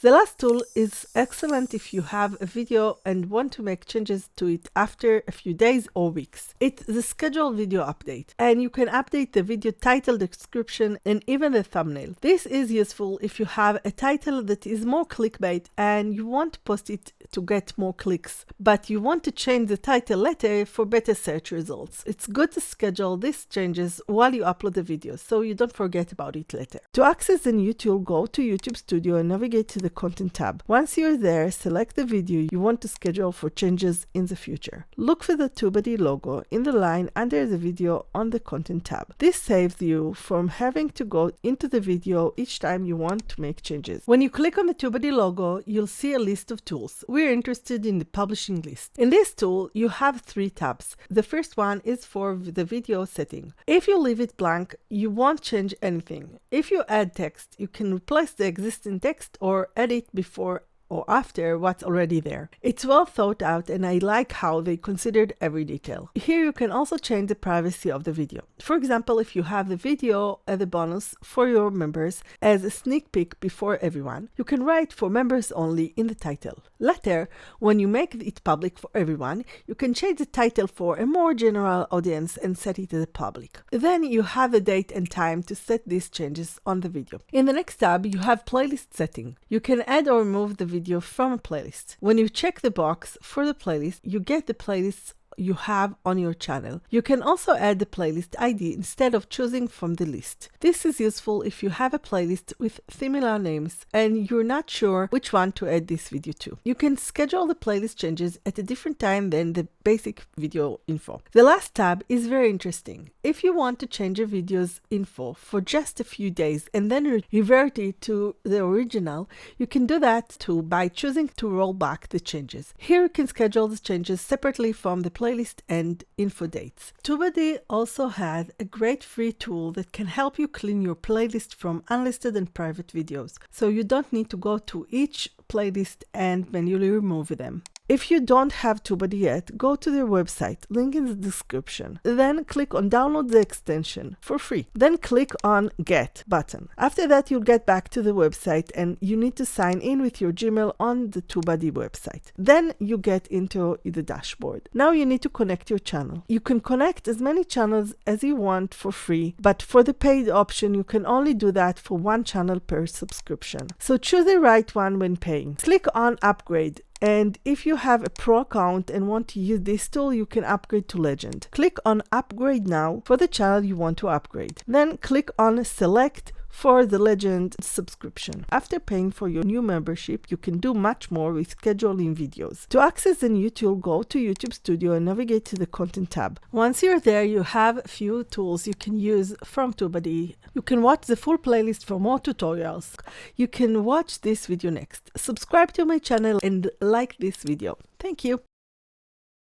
The last tool is excellent if you have a video and want to make changes to it after a few days or weeks. It's the schedule video update, and you can update the video title, description, and even the thumbnail. This is useful if you have a title that is more clickbait and you want to post it to get more clicks, but you want to change the title later for better search results. It's good to schedule these changes while you upload the video so you don't forget about it later. To access the new tool, go to YouTube Studio and navigate to the Content tab. Once you're there, select the video you want to schedule for changes in the future. Look for the TubeBuddy logo in the line under the video on the Content tab. This saves you from having to go into the video each time you want to make changes. When you click on the TubeBuddy logo, you'll see a list of tools. We're interested in the publishing list. In this tool, you have 3 tabs. The first one is for the video setting. If you leave it blank, you won't change anything. If you add text, you can replace the existing text or edit before or after what's already there. It's well thought out, and I like how they considered every detail. Here you can also change the privacy of the video. For example, if you have the video as a bonus for your members as a sneak peek before everyone, you can write for members only in the title. Later, when you make it public for everyone, you can change the title for a more general audience and set it as public. Then you have the date and time to set these changes on the video. In the next tab, you have playlist setting. You can add or remove the video from a playlist. When you check the box for the playlist, you get the playlists you have on your channel. You can also add the playlist ID instead of choosing from the list. This is useful if you have a playlist with similar names and you're not sure which one to add this video to. You can schedule the playlist changes at a different time than the basic video info. The last tab is very interesting. If you want to change your video's info for just a few days and then revert it to the original, you can do that too by choosing to roll back the changes. Here you can schedule the changes separately from the playlist and info dates. TubeBuddy also has a great free tool that can help you clean your playlist from unlisted and private videos, so you don't need to go to each playlist and manually remove them. If you don't have TubeBuddy yet, go to their website, link in the description. Then click on download the extension for free. Then click on get button. After that, you'll get back to the website and you need to sign in with your Gmail on the TubeBuddy website. Then you get into the dashboard. Now you need to connect your channel. You can connect as many channels as you want for free, but for the paid option, you can only do that for 1 channel per subscription. So choose the right one when paying. Click on upgrade. And if you have a pro account and want to use this tool, you can upgrade to Legend. Click on Upgrade Now for the channel you want to upgrade. Then click on Select for the Legend subscription. After paying for your new membership, you can do much more with scheduling videos. To access the new tool, go to YouTube Studio and navigate to the Content tab. Once you're there, you have a few tools you can use from TubeBuddy. You can watch the full playlist for more tutorials. You can watch this video next. Subscribe to my channel and like this video. Thank you.